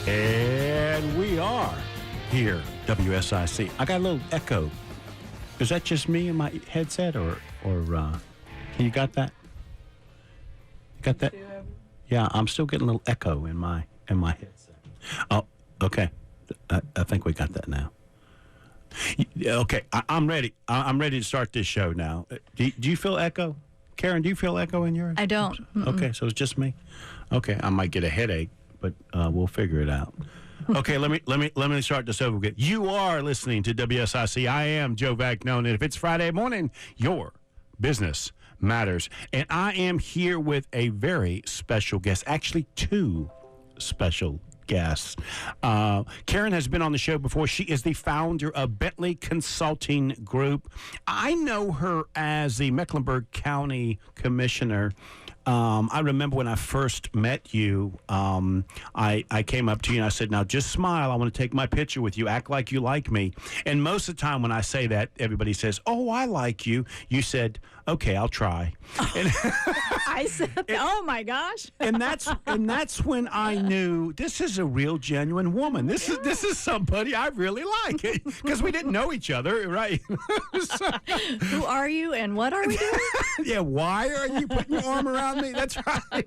And we are here, WSIC. I got a little echo. Is that just me in my headset, or you got that? You got that? Yeah, I'm still getting a little echo in my headset. Oh, okay. I think we got that now. Okay, I'm ready. I'm ready to start this show now. Do you feel echo? Karen, do you feel echo in yours? I don't. Okay, so it's just me. Okay, I might get a headache, but we'll figure it out. Okay, let me start this over again. You are listening to WSIC. I am Joe Vagnone, and if it's Friday morning, your business matters. And I am here with a very special guest, actually two special guests. Karen has been on the show before. She is the founder of Bentley Consulting Group. I know her as the Mecklenburg County Commissioner. I remember when I first met you, I came up to you and I said, now just smile. I want to take my picture with you. Act like you like me. And most of the time when I say that, everybody says, oh, I like you. You said, okay, I'll try. And I said, oh my gosh. and that's when I knew this is a real genuine woman. This is somebody I really like, because we didn't know each other, right? So, who are you and what are we doing? yeah, why are you putting your arm around me? That's right.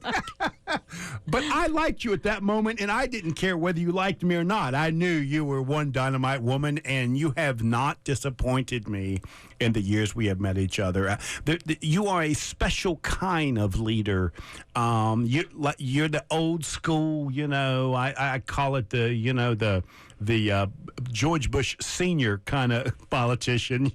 But I liked you at that moment, and I didn't care whether you liked me or not. I knew you were one dynamite woman, and you have not disappointed me in the years we have met each other. You are a special kind of leader. You're the old school, I call it the George Bush Senior kind of politician,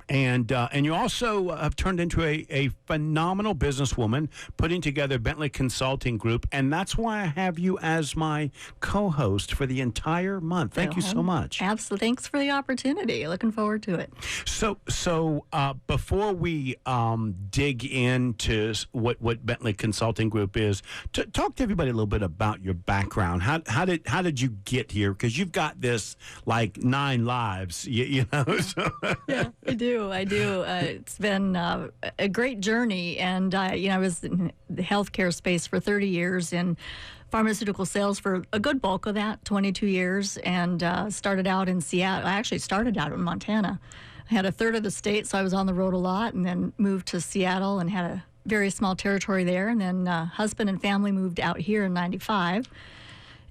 And you also have turned into a phenomenal businesswoman, putting together Bentley Consulting Group, and that's why I have you as my co-host for the entire month. Thank you so much. Absolutely. Thanks for the opportunity. Looking forward to it. So before we dig into what Bentley Consulting Group is, talk to everybody a little bit about your background. How did you get here? Because you've got this like 9 lives, you know. So. Yeah, I do. It's been a great journey, and I was in the healthcare space for 30 years in pharmaceutical sales for a good bulk of that, 22 years, and started out in Seattle. I actually started out in Montana. I had a third of the state, so I was on the road a lot, and then moved to Seattle and had a very small territory there, and then husband and family moved out here in 95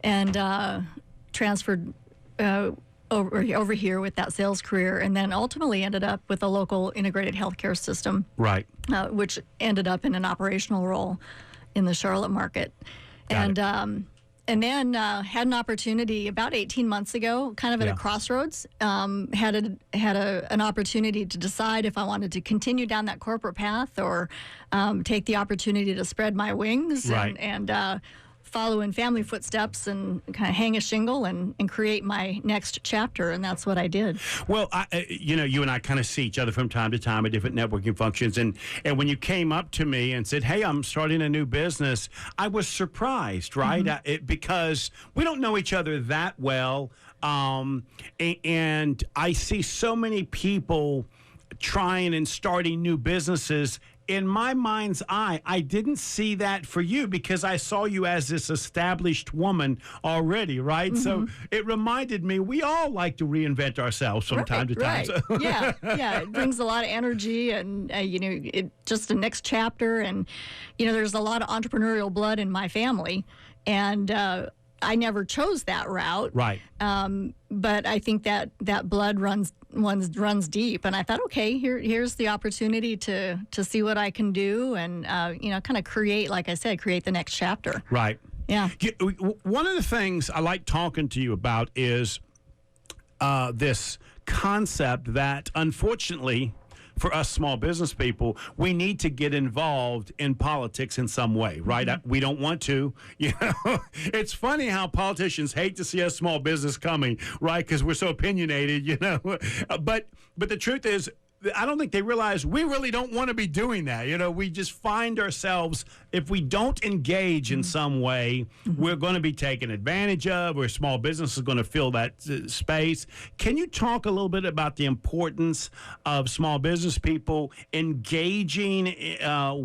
and transferred over here with that sales career, and then ultimately ended up with a local integrated healthcare system, right? Which ended up in an operational role in the Charlotte market, and then had an opportunity about 18 months ago, kind of at a crossroads. Had an opportunity to decide if I wanted to continue down that corporate path or take the opportunity to spread my wings and follow in family footsteps and kind of hang a shingle and create my next chapter, and that's what I did. Well, you and I kind of see each other from time to time at different networking functions, and when you came up to me and said, hey, I'm starting a new business, I was surprised, right? Mm-hmm. Because we don't know each other that well, and I see so many people trying and starting new businesses. In my mind's eye, I didn't see that for you because I saw you as this established woman already, right? Mm-hmm. So it reminded me we all like to reinvent ourselves from time to time. Right. So. Yeah. It brings a lot of energy and, just the next chapter. And, there's a lot of entrepreneurial blood in my family. And I never chose that route. Right. But I think that blood runs deep, and I thought, okay, here's the opportunity to see what I can do, and kind of create, like I said, create the next chapter. Right. Yeah. One of the things I like talking to you about is this concept that, unfortunately, for us small business people, we need to get involved in politics in some way, right? Mm-hmm. We don't want to, It's funny how politicians hate to see us small business coming, right? Because we're so opinionated, But the truth is, I don't think they realize we really don't want to be doing that. You know, we just find ourselves, if we don't engage in some way, we're going to be taken advantage of, or small business is going to fill that space. Can you talk a little bit about the importance of small business people engaging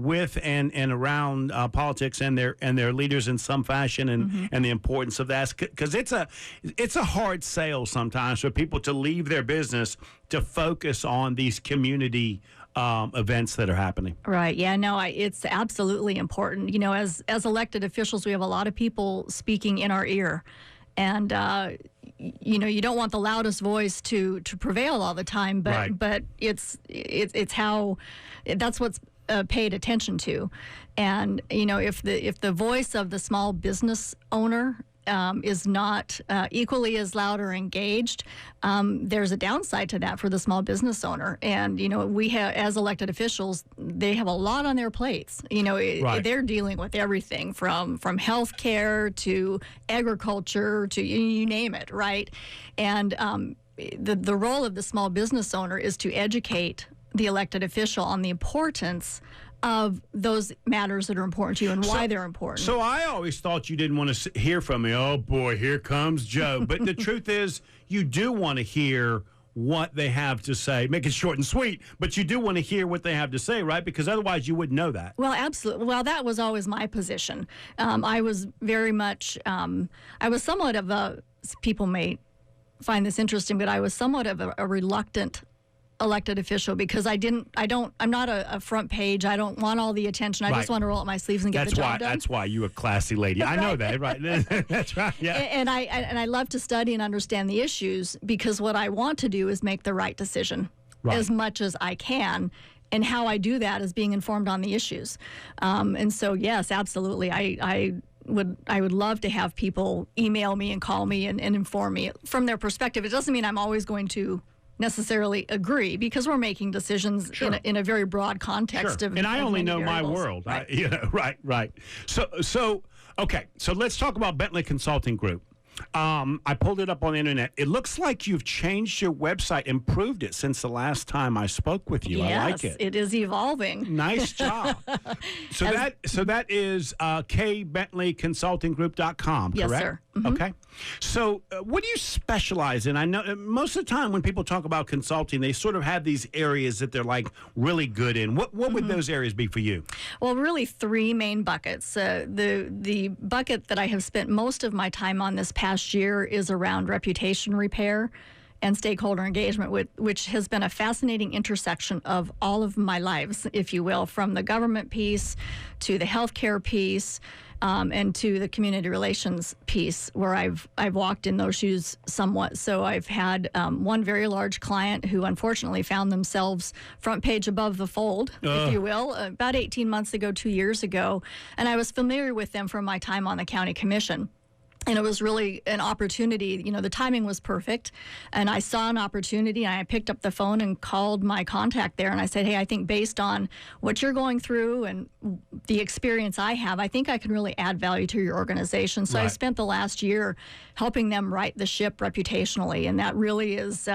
with and around politics and their leaders in some fashion, and the importance of that? Because it's a hard sale sometimes for people to leave their business to focus on these community events that are happening. Right. Yeah, no, it's absolutely important. You know, as elected officials, we have a lot of people speaking in our ear. And, you know, you don't want the loudest voice to prevail all the time, but Right. but it's how, that's what's paid attention to. And, you know, if the voice of the small business owner is not equally as loud or engaged, there's a downside to that for the small business owner. And, you know, we have, as elected officials, they have a lot on their plates. You know, Right. they're dealing with everything from healthcare to agriculture to you name it, right? And the role of the small business owner is to educate the elected official on the importance of those matters that are important to you and why they're important. So I always thought you didn't want to hear from me. Oh, boy, here comes Joe. But the truth is, you do want to hear what they have to say. Make it short and sweet, but you do want to hear what they have to say, right? Because otherwise you wouldn't know that. Well, absolutely. Well, that was always my position. I was very much, I was somewhat of a, people may find this interesting, but I was somewhat of a reluctant elected official because I'm not a front page. I don't want all the attention. I just want to roll up my sleeves and get the job done. That's why you're a classy lady. I know that, right? That's right. Yeah. And I love to study and understand the issues because what I want to do is make the right decision as much as I can. And how I do that is being informed on the issues. And so, yes, absolutely. I would love to have people email me and call me and inform me from their perspective. It doesn't mean I'm always going to necessarily agree because we're making decisions in a very broad context of, and I only know my variables. world. Right. So okay. So let's talk about Bentley Consulting Group. I pulled it up on the internet. It looks like you've changed your website, improved it since the last time I spoke with you. Yes, I like it. It is evolving. Nice job. So that is kbentleyconsultinggroup.com, correct? Yes, sir. Okay. So what do you specialize in? I know most of the time when people talk about consulting, they sort of have these areas that they're like really good in. What would those areas be for you? Well, really three main buckets. The bucket that I have spent most of my time on this past year is around reputation repair and stakeholder engagement, which has been a fascinating intersection of all of my lives, if you will, from the government piece to the healthcare piece, and to the community relations piece, where I've walked in those shoes somewhat. So I've had one very large client who unfortunately found themselves front page above the fold, if you will, about 18 months ago, 2 years ago, and I was familiar with them from my time on the county commission. And it was really an opportunity. You know, the timing was perfect. And I saw an opportunity, and I picked up the phone and called my contact there. And I said, hey, I think based on what you're going through and the experience I have, I think I can really add value to your organization. So I spent the last year helping them right the ship reputationally. And that really is,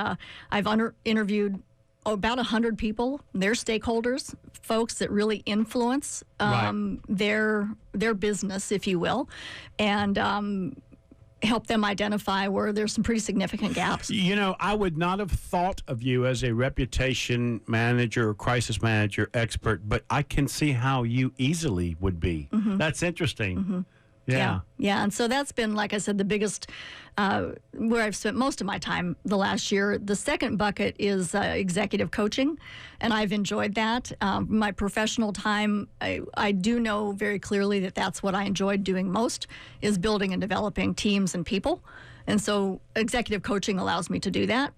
I've interviewed about 100 people, their stakeholders, folks that really influence their business, if you will, and help them identify where there's some pretty significant gaps. You know, I would not have thought of you as a reputation manager or crisis manager expert, but I can see how you easily would be. That's interesting. Yeah. And so that's been, like I said, the biggest, where I've spent most of my time the last year. The second bucket is executive coaching, and I've enjoyed that. My professional time, I do know very clearly that that's what I enjoyed doing most, is building and developing teams and people. And so executive coaching allows me to do that.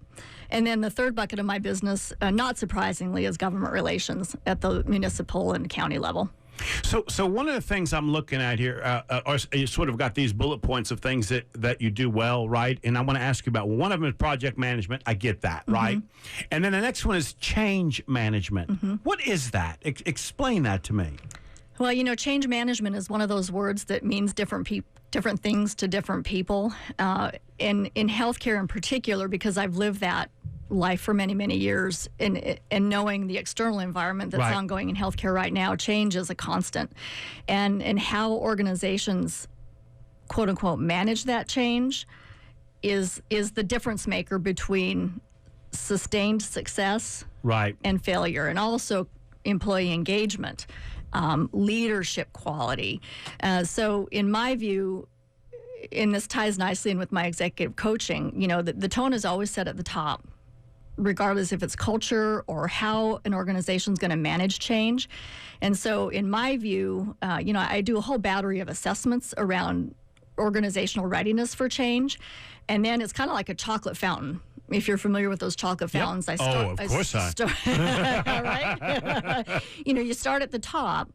And then the third bucket of my business, not surprisingly, is government relations at the municipal and county level. So one of the things I'm looking at here, you sort of got these bullet points of things that you do well, right? And I want to ask you about, one of them is project management. I get that, right? And then the next one is change management. What is that? Explain that to me. Well, you know, change management is one of those words that means different things to different people. In healthcare in particular, because I've lived that life for many, many years, and knowing the external environment that's Right. ongoing in healthcare right now, change is a constant. And how organizations, quote unquote, manage that change is the difference maker between sustained success Right. and failure, and also employee engagement, leadership quality. So in my view, and this ties nicely in with my executive coaching, the tone is always set at the top, regardless if it's culture or how an organization is going to manage change. And so in my view, I do a whole battery of assessments around organizational readiness for change. And then it's kind of like a chocolate fountain. If you're familiar with those chocolate fountains, Of course I. Right? You start at the top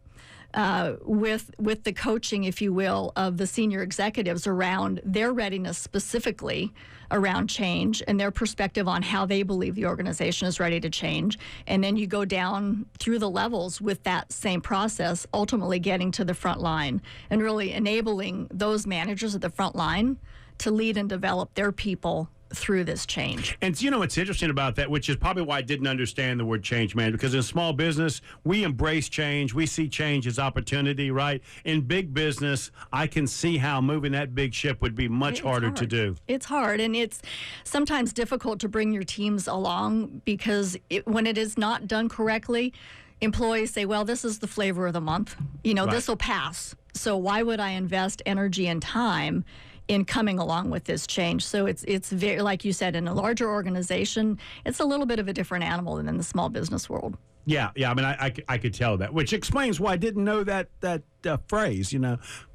with the coaching, if you will, of the senior executives around their readiness specifically around change and their perspective on how they believe the organization is ready to change. And then you go down through the levels with that same process, ultimately getting to the front line and really enabling those managers at the front line to lead and develop their people through this change. And what's interesting about that, which is probably why I didn't understand the word change man, because in small business, we embrace change. We see change as opportunity, right? In big business, I can see how moving that big ship would be much harder to do. It's hard, and it's sometimes difficult to bring your teams along because when it is not done correctly, employees say, well, this is the flavor of the month. Right. This will pass. So why would I invest energy and time in coming along with this change? So it's very, like you said, in a larger organization, it's a little bit of a different animal than in the small business world. Yeah. I mean, I could tell that, which explains why I didn't know that phrase,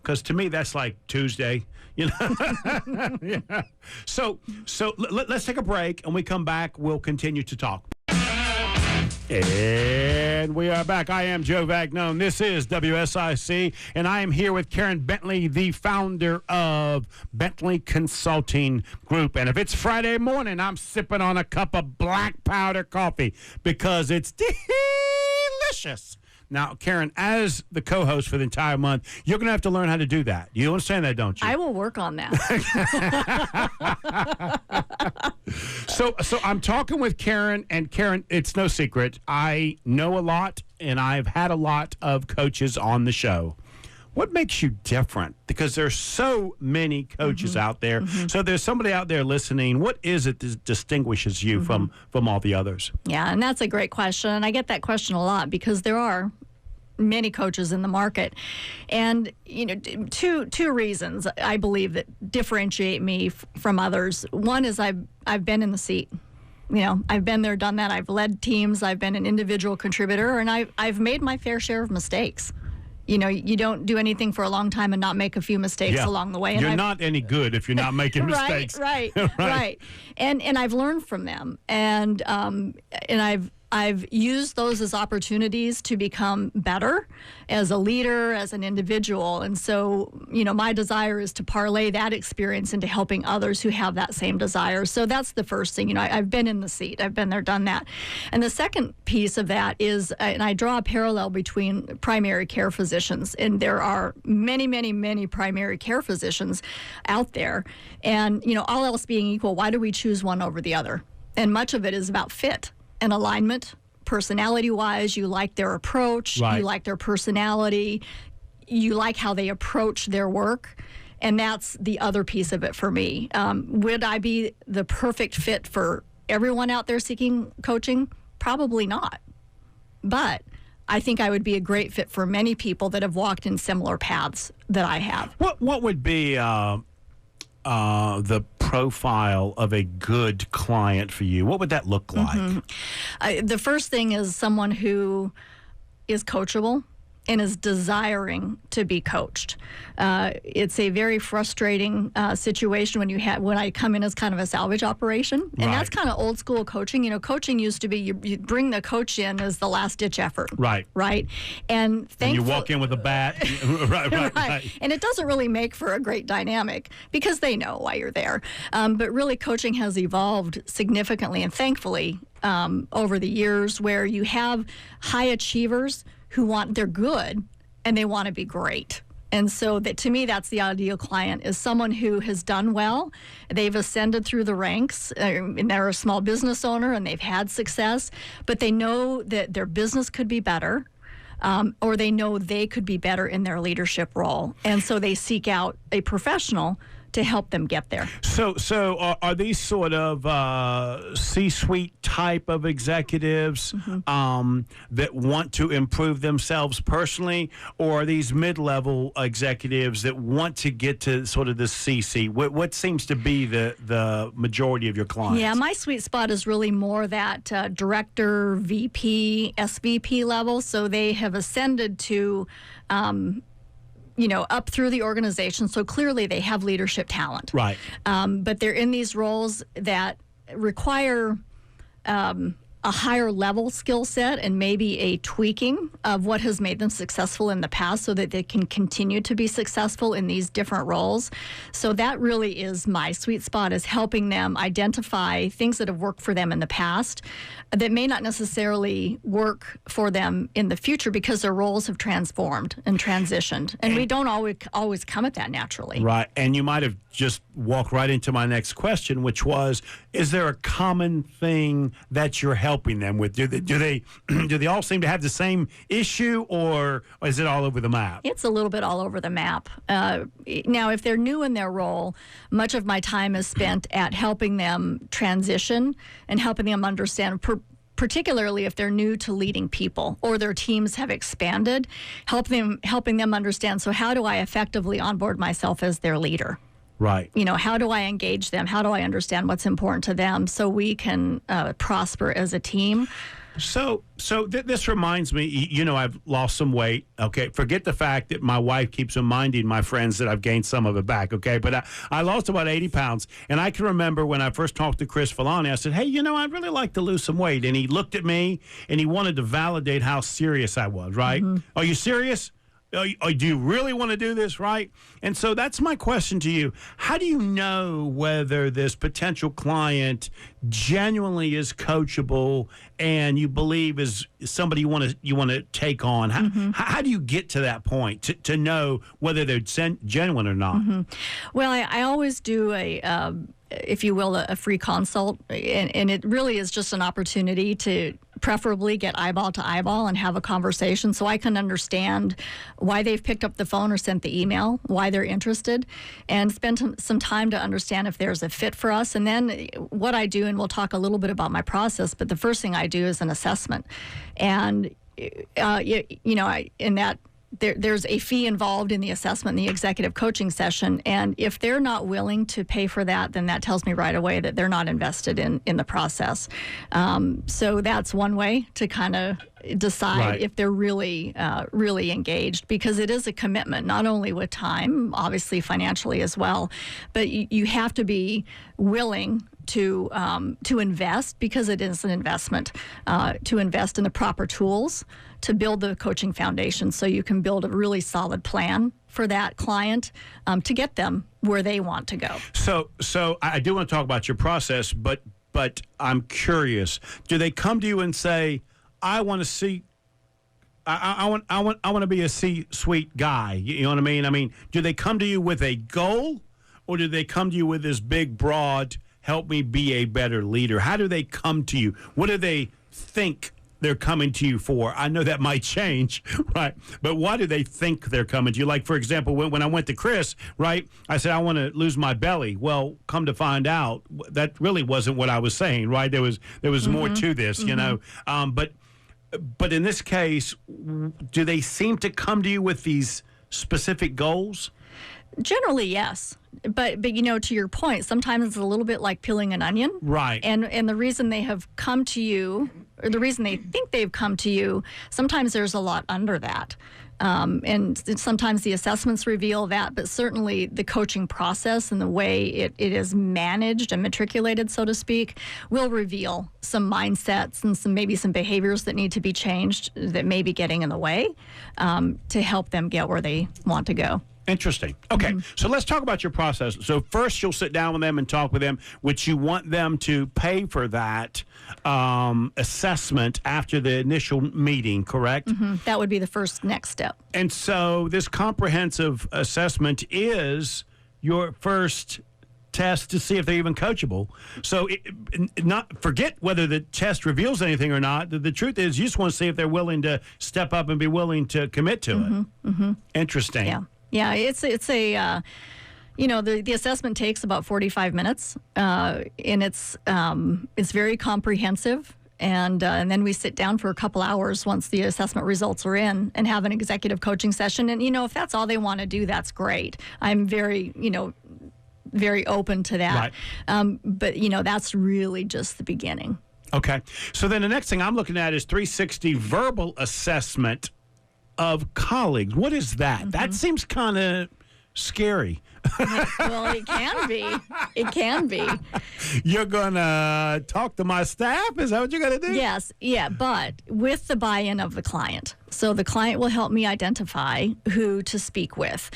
because to me that's like Tuesday, Yeah. So let's take a break, and we come back, we'll continue to talk. And we are back. I am Joe Vagnone. This is WSIC, and I am here with Karen Bentley, the founder of Bentley Consulting Group. And if it's Friday morning, I'm sipping on a cup of black powder coffee because it's delicious. Now, Karen, as the co-host for the entire month, you're going to have to learn how to do that. You understand that, don't you? I will work on that. So I'm talking with Karen, and Karen, it's no secret, I know a lot, and I've had a lot of coaches on the show. What makes you different? Because there's so many coaches out there. Mm-hmm. So there's somebody out there listening. What is it that distinguishes you from all the others? Yeah, and that's a great question. And I get that question a lot because there are many coaches in the market. And, two reasons I believe that differentiate me from others. One is I've been in the seat. I've been there, done that. I've led teams. I've been an individual contributor, and I've made my fair share of mistakes. You don't do anything for a long time and not make a few mistakes along the way. And you're not any good if you're not making mistakes. Right. And I've learned from them, and I've used those as opportunities to become better as a leader, as an individual. And so, my desire is to parlay that experience into helping others who have that same desire. So that's the first thing. I've been in the seat. I've been there, done that. And the second piece of that is, and I draw a parallel between primary care physicians, and there are many, many, many primary care physicians out there. And, all else being equal, why do we choose one over the other? And much of it is about fit and alignment. Personality-wise, you like their approach, right. You like their personality, you like how they approach their work, and that's the other piece of it for me. Would I be the perfect fit for everyone out there seeking coaching? Probably not. But I think I would be a great fit for many people that have walked in similar paths that I have. What would be the profile of a good client for you? What would that look like? The first thing is someone who is coachable and is desiring to be coached. It's a very frustrating situation when I come in as kind of a salvage operation, and that's kind of old school coaching. Coaching used to be you bring the coach in as the last ditch effort. Right. And you walk in with a bat. right. And it doesn't really make for a great dynamic because they know why you're there. But really, coaching has evolved significantly and thankfully over the years, where you have high achievers who they're good and they want to be great. And so that, to me, that's the ideal client, is someone who has done well. They've ascended through the ranks, and they're a small business owner and they've had success, but they know that their business could be better. Or they know they could be better in their leadership role. And so they seek out a professional to help them get there. So are these sort of C-suite type of executives that want to improve themselves personally, or are these mid-level executives that want to get to sort of the C-suite? What seems to be the majority of your clients? Yeah, my sweet spot is really more that director, VP, SVP level. So they have ascended to up through the organization. So clearly they have leadership talent. Right. But they're in these roles that require a higher level skill set and maybe a tweaking of what has made them successful in the past so that they can continue to be successful in these different roles. So that really is my sweet spot, is helping them identify things that have worked for them in the past that may not necessarily work for them in the future because their roles have transformed and transitioned. And we don't always come at that naturally. Right. And you might have just walked right into my next question, which was, is there a common thing that you're helping them with? Do they all seem to have the same issue, or is it all over the map? It's a little bit all over the map. Now, if they're new in their role, much of my time is spent at helping them transition and helping them understand, particularly if they're new to leading people or their teams have expanded, helping them understand, so how do I effectively onboard myself as their leader? Right. How do I engage them? How do I understand what's important to them so we can prosper as a team? So this reminds me, I've lost some weight. Okay. Forget the fact that my wife keeps reminding my friends that I've gained some of it back. Okay. But I lost about 80 pounds. And I can remember when I first talked to Chris Filani, I said, hey, I'd really like to lose some weight. And he looked at me and he wanted to validate how serious I was, right? Mm-hmm. Are you serious? Do you really want to do this, right? And so that's my question to you. How do you know whether this potential client genuinely is coachable and you believe is somebody you want to take on? How do you get to that point to know whether they're genuine or not? Mm-hmm. Well, I always do if you will, a free consult, and it really is just an opportunity to preferably get eyeball to eyeball and have a conversation so I can understand why they've picked up the phone or sent the email, why they're interested, and spend some time to understand if there's a fit for us. And then what I do, and we'll talk a little bit about my process, but the first thing I do is an assessment. And, in that, there's a fee involved in the assessment, the executive coaching session, and if they're not willing to pay for that, then that tells me right away that they're not invested in the process. So that's one way to kind of decide if they're really engaged, because it is a commitment, not only with time, obviously financially as well, but you have to be willing to invest, because it is an investment, to invest in the proper tools to build the coaching foundation so you can build a really solid plan for that client to get them where they want to go. So I do want to talk about your process, but I'm curious. Do they come to you and say, I want to see, I want to be a C-suite guy? You know what I mean? I mean, do they come to you with a goal, or do they come to you with this big, broad, help me be a better leader? How do they come to you? What do they think they're coming to you for? I know that might change, right? But why do they think they're coming to you? Like, for example, when I went to Chris, right, I said, I want to lose my belly. Well, come to find out, that really wasn't what I was saying, right? There was more to this, But in this case, do they seem to come to you with these specific goals? Generally, yes. But to your point, sometimes it's a little bit like peeling an onion. Right. And the reason they have come to you, or the reason they think they've come to you, sometimes there's a lot under that. And sometimes the assessments reveal that, but certainly the coaching process and the way it is managed and matriculated, so to speak, will reveal some mindsets and maybe some behaviors that need to be changed that may be getting in the way to help them get where they want to go. Interesting. Okay, so let's talk about your process. So first, you'll sit down with them and talk with them, which you want them to pay for that assessment after the initial meeting, correct? That would be the first next step. And so this comprehensive assessment is your first test to see if they're even coachable. So not forget whether the test reveals anything or not. The truth is, you just want to see if they're willing to step up and be willing to commit to it. Interesting. Yeah, it's a the assessment takes about 45 minutes, and it's very comprehensive. And then we sit down for a couple hours once the assessment results are in and have an executive coaching session. And, if that's all they want to do, that's great. I'm very, very open to that. Right. But, that's really just the beginning. Okay. So then the next thing I'm looking at is 360 verbal assessment of colleagues. What is that? That seems kind of scary. Well, it can be. It can be. You're going to talk to my staff? Is that what you're going to do? Yes. Yeah. But with the buy-in of the client. So the client will help me identify who to speak with.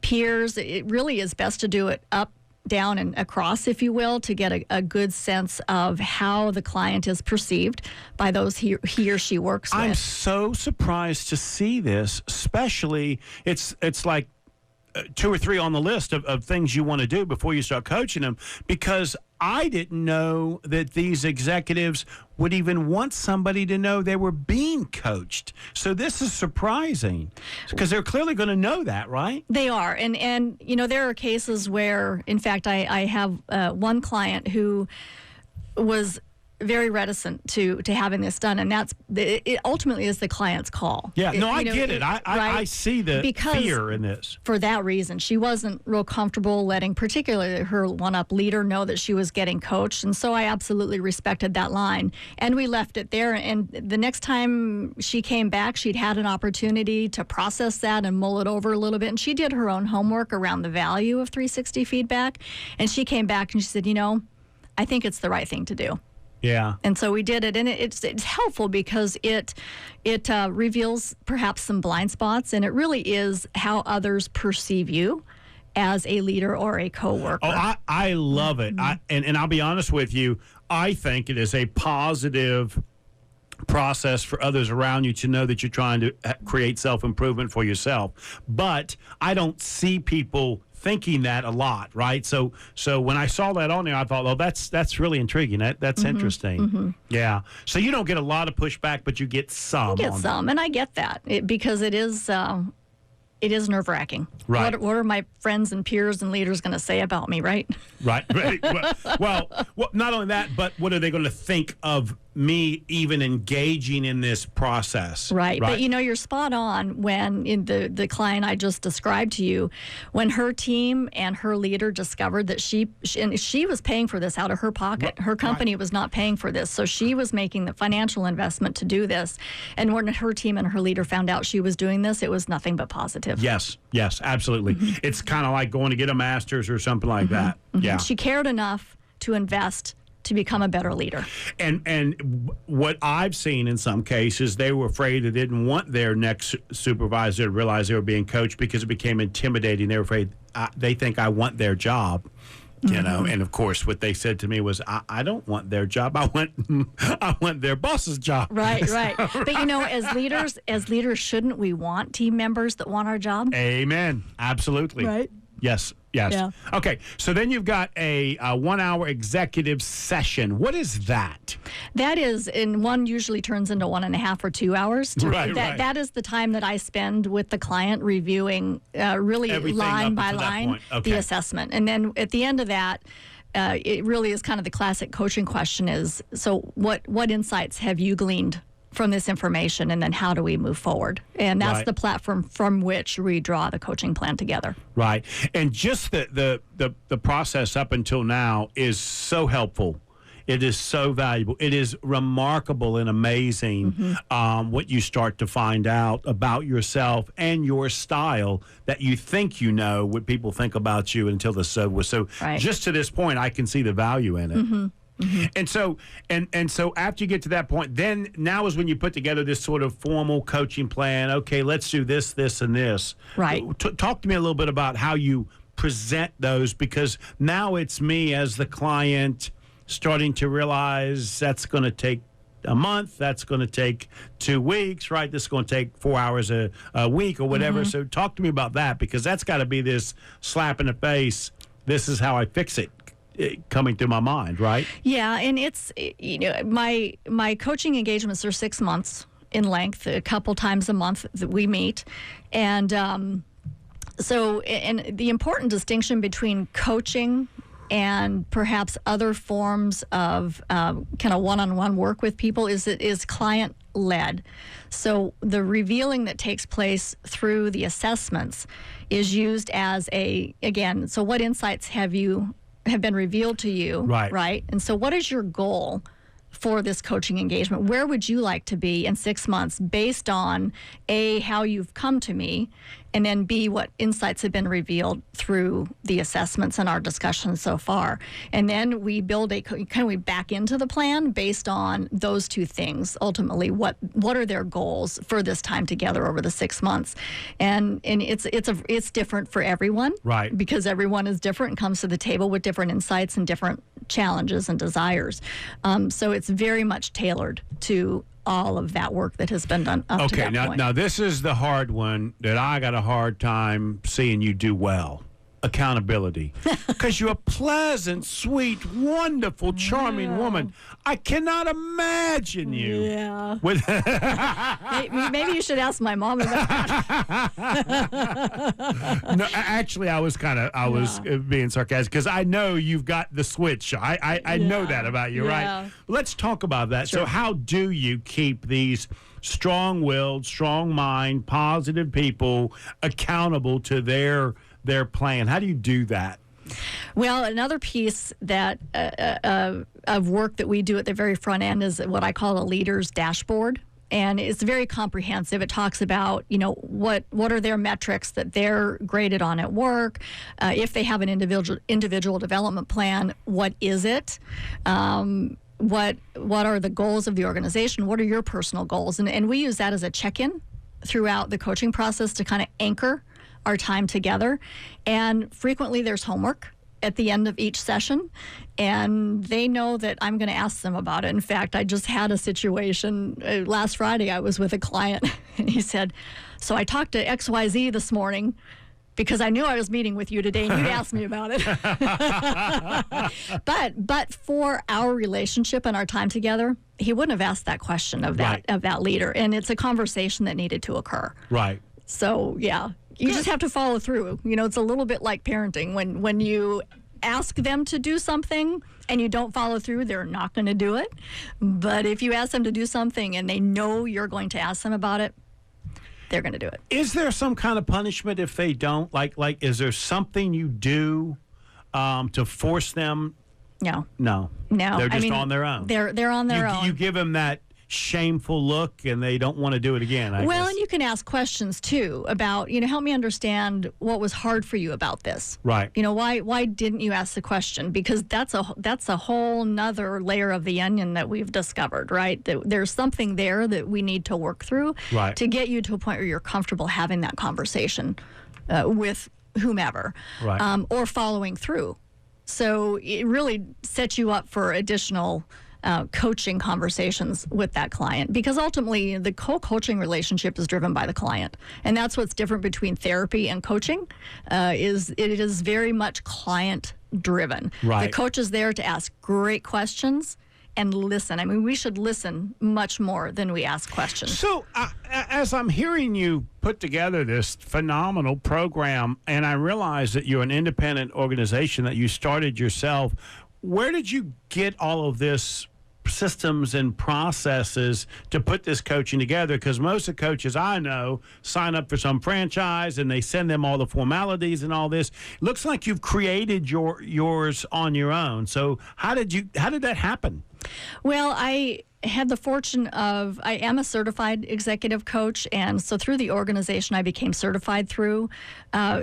Peers, it really is best to do it up, down, and across, if you will, to get a good sense of how the client is perceived by those he or she works with. I'm so surprised to see this, especially it's like 2 or 3 on the list of things you want to do before you start coaching them, because I didn't know that these executives would even want somebody to know they were being coached. So this is surprising because they're clearly going to know that, right? They are. And there are cases where, in fact, I have one client who was very reticent to having this done, and it ultimately is the client's call. Yeah, I get it. I see the fear in this. For that reason, she wasn't real comfortable letting particularly her one-up leader know that she was getting coached, and so I absolutely respected that line, and we left it there. And the next time she came back, she'd had an opportunity to process that and mull it over a little bit, and she did her own homework around the value of 360 feedback, and she came back and she said, I think it's the right thing to do. Yeah. And so we did it, and it's helpful because it reveals perhaps some blind spots, and it really is how others perceive you as a leader or a coworker. Oh, I love it. And I'll be honest with you, I think it is a positive process for others around you to know that you're trying to create self-improvement for yourself. But I don't see people thinking that a lot, right? So when I saw that on there, I thought, that's really intriguing. That's interesting. Yeah. So you don't get a lot of pushback, but you get some. You get some, and I get that because it is nerve-wracking. Right. What are my friends and peers and leaders going to say about me, right? Right. Well, not only that, but what are they going to think of me even engaging in this process? Right. But you're spot on when in the client I just described to you, when her team and her leader discovered that she was paying for this out of her pocket. Her company was not paying for this. So she was making the financial investment to do this. And when her team and her leader found out she was doing this, it was nothing but positive. Yes, absolutely. It's kind of like going to get a master's or something like that. Yeah. She cared enough to invest to become a better leader. And what I've seen in some cases, they were afraid they didn't want their next supervisor to realize they were being coached because it became intimidating. They were afraid they think I want their job. And of course, what they said to me was, I don't want their job. I want their boss's job. Right. But as leaders, shouldn't we want team members that want our job? Amen. Absolutely. Right. Yes. Yeah. Okay. So then you've got a 1-hour executive session. What is that? That is, and one usually turns into 1.5 or 2 hours. Right. That is the time that I spend with the client reviewing really everything line by line the assessment. And then at the end of that, it really is kind of the classic coaching question is, so what insights have you gleaned from this information, and then how do we move forward? And that's the platform from which we draw the coaching plan together. Right. And just the process up until now is so helpful. It is so valuable. It is remarkable and amazing what you start to find out about yourself and your style that you think you know what people think about you until the so was. So just to this point, I can see the value in it. And so after you get to that point, then now is when you put together this sort of formal coaching plan. Okay, let's do this, this, and this. Right. Talk to me a little bit about how you present those, because now it's me as the client starting to realize that's going to take a month, that's going to take 2 weeks, right? This is going to take 4 hours a week or whatever. So talk to me about that, because that's got to be this slap in the face. This is how I fix it coming through my mind, right? Yeah, and it's, my coaching engagements are 6 months in length, a couple times a month that we meet. And so the important distinction between coaching and perhaps other forms of kind of one-on-one work with people is client-led. So the revealing that takes place through the assessments is used as so what insights have been revealed to you, right? And so what is your goal for this coaching engagement? Where would you like to be in 6 months based on A, how you've come to me, and then B, what insights have been revealed through the assessments and our discussions so far. And then we build we back into the plan based on those two things. Ultimately, what are their goals for this time together over the 6 months? And it's different for everyone, right? Because everyone is different and comes to the table with different insights and different challenges and desires. So it's very much tailored to all of that work that has been done up to that point. Now this is the hard one that I got a hard time seeing you do well. Accountability. Because you're a pleasant, sweet, wonderful, charming woman. I cannot imagine you. Yeah. With maybe you should ask my mom about that. No, actually, I was being sarcastic, because I know you've got the switch. I know that about you, right? Let's talk about that. Sure. So how do you keep these strong-willed, strong-mind, positive people accountable to their plan? How do you do that? Well, another piece that of work that we do at the very front end is what I call a leader's dashboard. And it's very comprehensive. It talks about, what are their metrics that they're graded on at work. If they have an individual development plan, what is it? What are the goals of the organization? What are your personal goals? And we use that as a check-in throughout the coaching process to kind of anchor our time together. And frequently there's homework at the end of each session, and they know that I'm going to ask them about it. In fact, I just had a situation last Friday. I was with a client and he said, so I talked to XYZ this morning because I knew I was meeting with you today and you'd asked me about it. But for our relationship and our time together, he wouldn't have asked that question of that leader. And it's a conversation that needed to occur. Right. So, yeah. You just have to follow through. It's a little bit like parenting. When you ask them to do something and you don't follow through, they're not going to do it. But if you ask them to do something and they know you're going to ask them about it, they're going to do it. Is there some kind of punishment if they don't? Like, is there something you do to force them? No. They're just on their own. They're on their own. You give them that shameful look and they don't want to do it again, I guess. And you can ask questions too about, help me understand what was hard for you about this. Right. Why didn't you ask the question? Because that's a whole nother layer of the onion that we've discovered, right? There's something there that we need to work through to get you to a point where you're comfortable having that conversation with whomever, or following through. So it really sets you up for additional coaching conversations with that client, because ultimately the coaching relationship is driven by the client, and that's what's different between therapy and coaching. It is very much client driven. Right. The coach is there to ask great questions and listen. I mean, we should listen much more than we ask questions. So as I'm hearing you put together this phenomenal program, and I realize that you're an independent organization that you started yourself, where did you get all of this systems and processes to put this coaching together? Because most of the coaches I know sign up for some franchise and they send them all the formalities and all this. It looks like you've created yours on your own. So how did that happen? Well, I had the fortune of, I am a certified executive coach, and so through the organization I became certified through.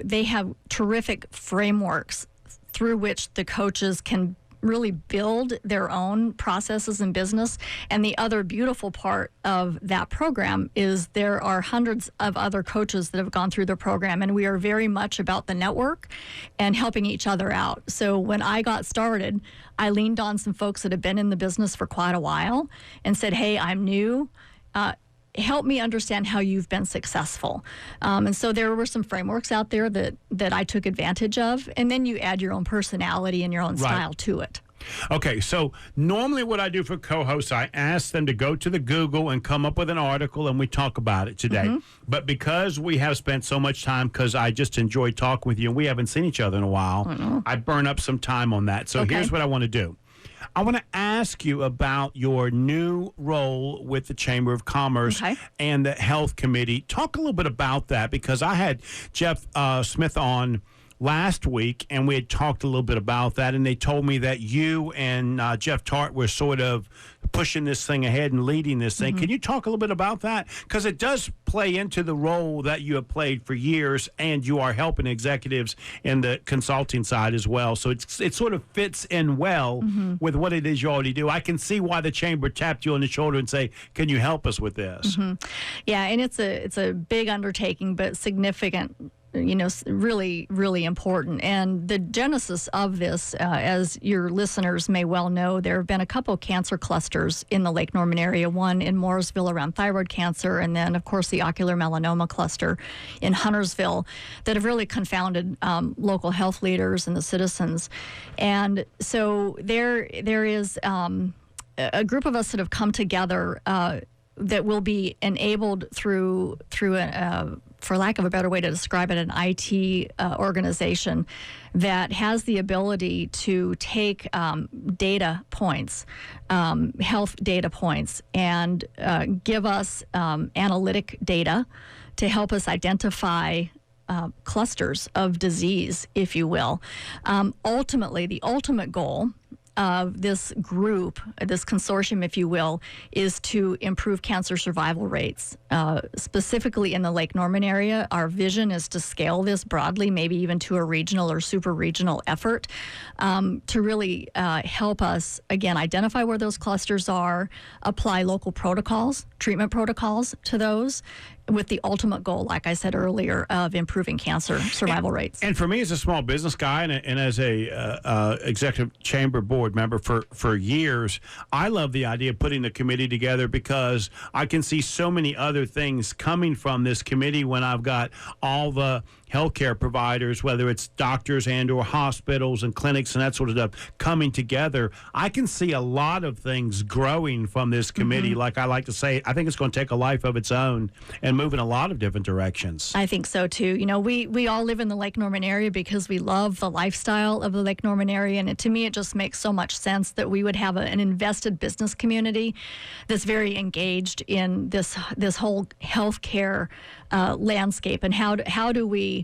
They have terrific frameworks through which the coaches can really build their own processes in business. And the other beautiful part of that program is there are hundreds of other coaches that have gone through the program, and we are very much about the network and helping each other out. So when I got started, I leaned on some folks that have been in the business for quite a while and said, hey, I'm new. Help me understand how you've been successful. And so there were some frameworks out there that I took advantage of. And then you add your own personality and your own style to it. Okay, so normally what I do for co-hosts, I ask them to go to the Google and come up with an article, and we talk about it today. But because we have spent so much time, because I just enjoy talking with you, and we haven't seen each other in a while, I burn up some time on that. So here's what I want to do. I want to ask you about your new role with the Chamber of Commerce and the Health Committee. Talk a little bit about that, because I had Jeff Smith on last week, and we had talked a little bit about that, and they told me that you and Jeff Tart were sort of pushing this thing ahead and leading this thing. Can you talk a little bit about that? Because it does play into the role that you have played for years, and you are helping executives in the consulting side as well. So it sort of fits in well with what it is you already do. I can see why the Chamber tapped you on the shoulder and say, can you help us with this? Yeah, and it's a big undertaking, but significant, really, really important. And the genesis of this, as your listeners may well know, there have been a couple of cancer clusters in the Lake Norman area, one in Mooresville around thyroid cancer, and then, of course, the ocular melanoma cluster in Huntersville that have really confounded local health leaders and the citizens. And so there is a group of us that have come together that will be enabled through for lack of a better way to describe it, an IT organization that has the ability to take data points, health data points, and give us analytic data to help us identify clusters of disease, if you will. Ultimately, the ultimate goal of this group, this consortium, if you will, is to improve cancer survival rates. Specifically in the Lake Norman area, our vision is to scale this broadly, maybe even to a regional or super regional effort, to really help us, again, identify where those clusters are, apply local protocols, treatment protocols to those, with the ultimate goal, like I said earlier, of improving cancer survival rates. And for me as a small business guy and as a executive chamber board member for years, I love the idea of putting the committee together, because I can see so many other things coming from this committee when I've got all the healthcare providers, whether it's doctors and or hospitals and clinics and that sort of stuff, coming together. I can see a lot of things growing from this committee. Like I like to say, I think it's going to take a life of its own and move in a lot of different directions. I think so too. We all live in the Lake Norman area because we love the lifestyle of the Lake Norman area, and to me it just makes so much sense that we would have an invested business community that's very engaged in this whole healthcare landscape, and how do we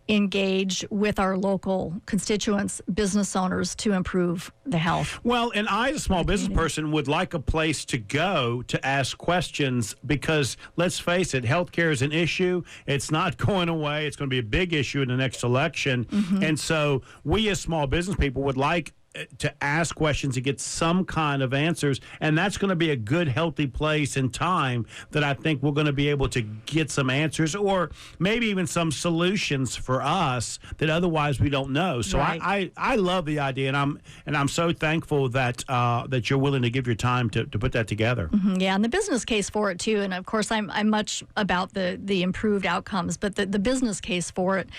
engage with our local constituents, business owners, to improve the health. Well, and I, as a small business person, would like a place to go to ask questions, because let's face it, healthcare is an issue. It's not going away. It's going to be a big issue in the next election. And so we as small business people would like to ask questions and get some kind of answers, and that's going to be a good, healthy place and time that I think we're going to be able to get some answers, or maybe even some solutions for us that otherwise we don't know. So I love the idea, and I'm so thankful that that you're willing to give your time to put that together. Yeah, and the business case for it too, and of course I'm much about the improved outcomes, but the business case for it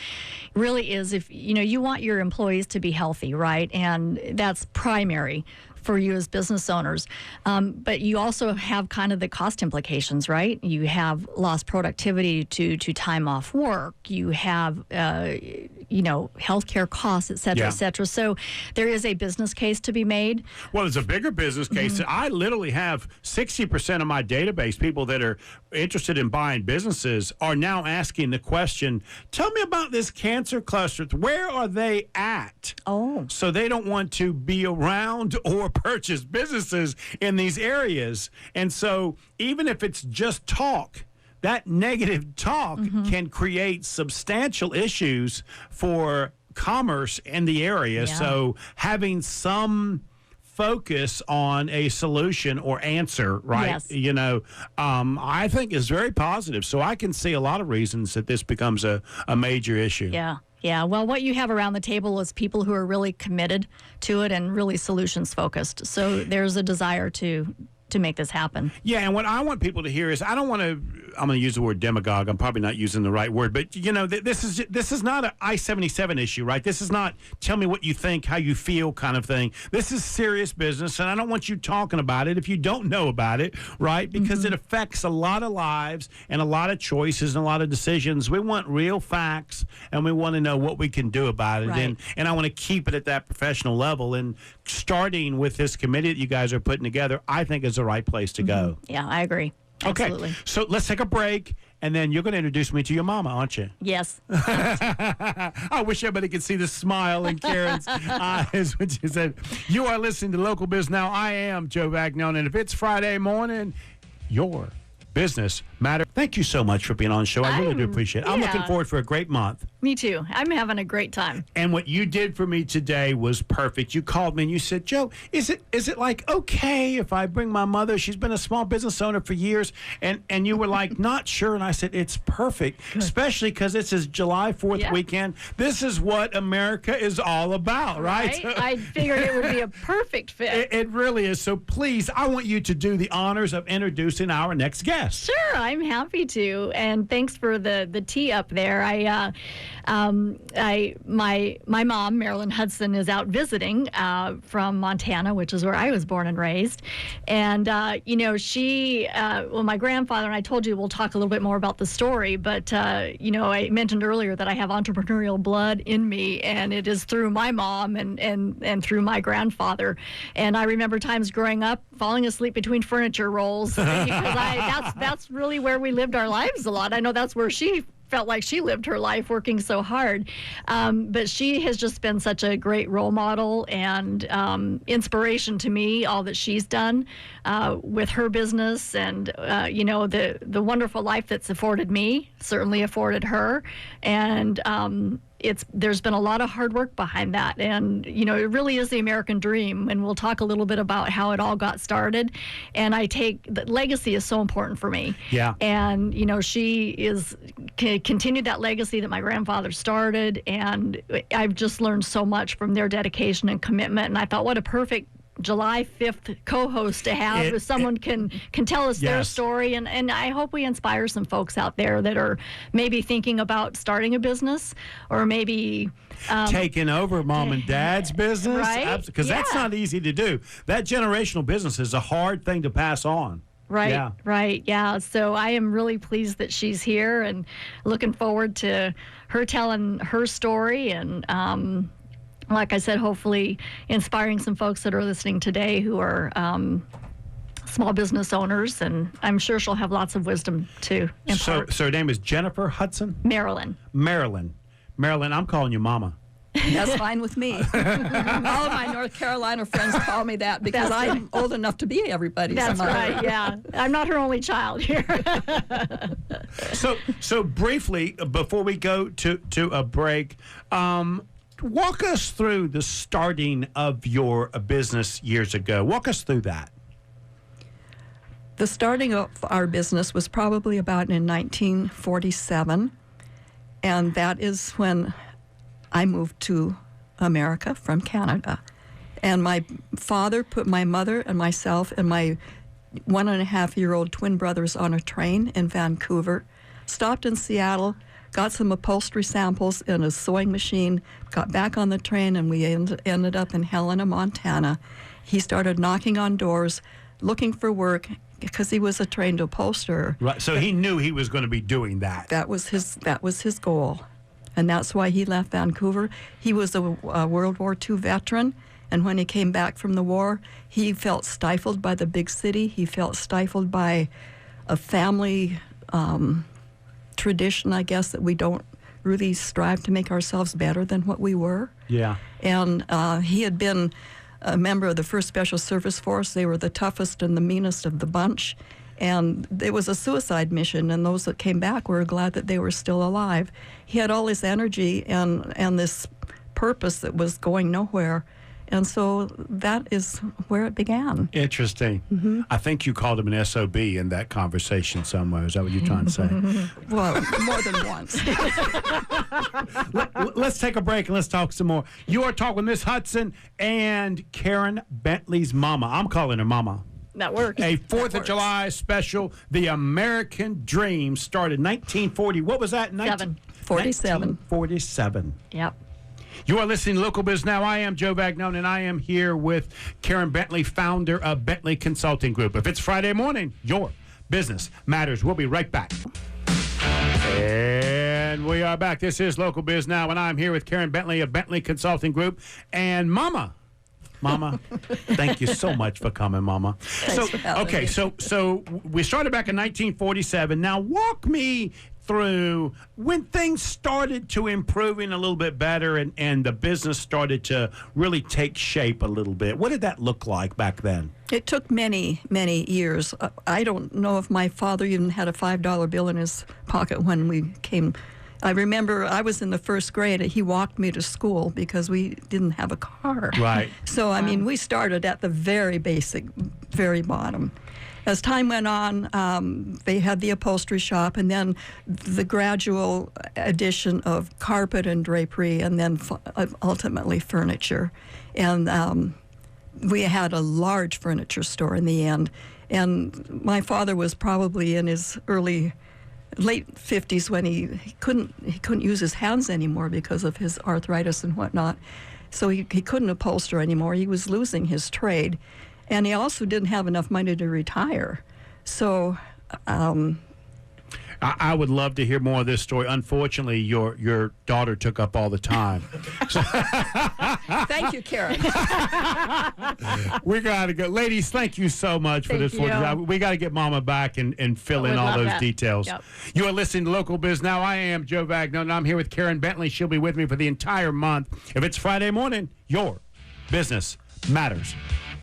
really is, if you want your employees to be healthy, right? And that's primary for you as business owners. But you also have kind of the cost implications, right? You have lost productivity to time off work. You have, healthcare costs, et cetera, et cetera. So there is a business case to be made. Well, there's a bigger business case. I literally have 60% of my database, people that are interested in buying businesses, are now asking the question, tell me about this cancer cluster. Where are they at? Oh. So they don't want to be around or purchase businesses in these areas. And so even if it's just talk, that negative talk can create substantial issues for commerce in the area. Yeah. So having some focus on a solution or answer, right? Yes. I think is very positive. So I can see a lot of reasons that this becomes a major issue. Yeah. Yeah. Well, what you have around the table is people who are really committed to it and really solutions focused. So there's a desire to make this happen. Yeah, and what I want people to hear is I'm going to use the word demagogue. I'm probably not using the right word, but this is not an I-77 issue, right? This is not tell me what you think, how you feel kind of thing. This is serious business, and I don't want you talking about it if you don't know about it, right? Because it affects a lot of lives and a lot of choices and a lot of decisions. We want real facts, and we want to know what we can do about it. Right. And I want to keep it at that professional level. And starting with this committee that you guys are putting together, I think is the right place to go. Yeah, I agree. Absolutely. Okay, so let's take a break, and then you're going to introduce me to your mama, aren't you? Yes. I wish everybody could see the smile in Karen's eyes when she said, you are listening to Local Biz Now. I am Joe Vagnone, and if it's Friday morning, your business matter. Thank you so much for being on the show. I really do appreciate it. I'm looking forward for a great month. Me too. I'm having a great time. And what you did for me today was perfect. You called me and you said, Joe, is it like okay if I bring my mother? She's been a small business owner for years. And you were like, not sure. And I said, it's perfect, especially because this is July 4th weekend. This is what America is all about, right? I figured it would be a perfect fit. It really is. So please, I want you to do the honors of introducing our next guest. Sure, I'm happy to. And thanks for the tee up there. My mom, Marilyn Hudson, is out visiting from Montana, which is where I was born and raised. And, she, my grandfather, and I told you we'll talk a little bit more about the story, but, I mentioned earlier that I have entrepreneurial blood in me, and it is through my mom and through my grandfather. And I remember times growing up falling asleep between furniture rolls because that's really where we lived our lives a lot. I know that's where she felt like she lived her life working so hard. But she has just been such a great role model and inspiration to me, all that she's done with her business and, the wonderful life that's afforded me, certainly afforded her. And there's been a lot of hard work behind that. And, it really is the American dream. And we'll talk a little bit about how it all got started. And the legacy is so important for me. Yeah. And, she continued that legacy that my grandfather started. And I've just learned so much from their dedication and commitment. And I thought, what a perfect July 5th co-host to have if someone can tell us their story. And I hope we inspire some folks out there that are maybe thinking about starting a business or maybe taking over mom and dad's business. Right? Because that's not easy to do. That generational business is a hard thing to pass on. Right, yeah. Right, yeah. So I am really pleased that she's here and looking forward to her telling her story and like I said, hopefully inspiring some folks that are listening today who are small business owners, and I'm sure she'll have lots of wisdom to impart. So her name is Jennifer Hudson? Marilyn, I'm calling you Mama. That's fine with me. All of my North Carolina friends call me that because I'm old enough to be everybody's That's mother. right, yeah. I'm not her only child here. So briefly, before we go to a break, walk us through the starting of your business years ago. Walk us through that. The starting of our business was probably about in 1947, and that is when I moved to America from Canada. And my father put my mother and myself and my 1.5-year-old twin brothers on a train in Vancouver, stopped in Seattle, got some upholstery samples in a sewing machine, got back on the train, and we ended up in Helena, Montana. He started knocking on doors, looking for work, because he was a trained upholsterer. Right. So he knew he was going to be doing that. That was his goal, and that's why he left Vancouver. He was a World War II veteran, and when he came back from the war, he felt stifled by the big city. He felt stifled by a family tradition, I guess, that we don't really strive to make ourselves better than what we were. Yeah. And he had been a member of the 1st Special Service Force. They were the toughest and the meanest of the bunch. And it was a suicide mission, and those that came back were glad that they were still alive. He had all this energy and this purpose that was going nowhere. And so that is where it began. Interesting. I think you called him an SOB in that conversation somewhere. Is that what you're trying to say? Well, more than once. Let's take a break and let's talk some more. You are talking with Miss Hudson and Karen Bentley's mama. I'm calling her mama. That works. A 4th of July special. The American Dream started 1940. What was that? 47. 1947. Yep. You are listening to Local Biz Now. I am Joe Vagnone, and I am here with Karen Bentley, founder of Bentley Consulting Group. If it's Friday morning, your business matters. We'll be right back. And we are back. This is Local Biz Now, and I'm here with Karen Bentley of Bentley Consulting Group. And Mama, thank you so much for coming, Mama. Thanks for having me. So we started back in 1947. Now walk me through when things started to improving a little bit better and the business started to really take shape a little bit. What did that look like back then? It took many, many years. I don't know if my father even had a $5 bill in his pocket when we came. I remember I was in the first grade and he walked me to school because we didn't have a car. Right. So, I mean, we started at the very basic, very bottom. As time went on, they had the upholstery shop and then the gradual addition of carpet and drapery and then ultimately furniture. And we had a large furniture store in the end. And my father was probably in his late 50s when he couldn't use his hands anymore because of his arthritis and whatnot. So he couldn't upholster anymore. He was losing his trade. And he also didn't have enough money to retire. So I would love to hear more of this story. Unfortunately, your daughter took up all the time. Thank you, Karen. We got to go. Ladies, thank you so much for this. We got to get Mama back and fill in all those details. Yep. You are listening to Local Biz Now. I am Joe Vagnone, and I'm here with Karen Bentley. She'll be with me for the entire month. If it's Friday morning, your business matters.